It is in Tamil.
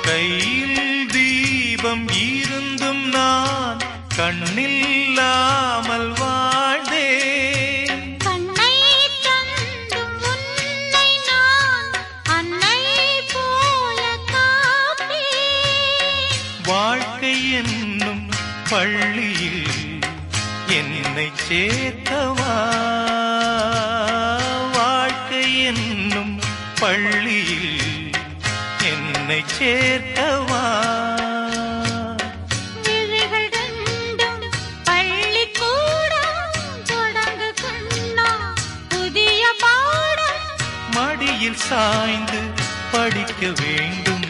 கையில் தீபம் இருந்தும் நான் கண்ணில்லாமல் வாழ்ந்தேன். கண்ணை தந்தும் உன்னை நான் அன்னை போல காப்பேன். வாழ்க்கை என்னும் பள்ளியில் என்னை சேர்க்கவா, வாழ்க்கை என்னும் பள்ளியில் என்னை சேர்க்கவா. விழிகள் ரெண்டும் பள்ளிக்கூடம் தொடங்கு கண்ணா புதிய பாடம். மடியில் சாய்ந்து படிக்க வேண்டும்.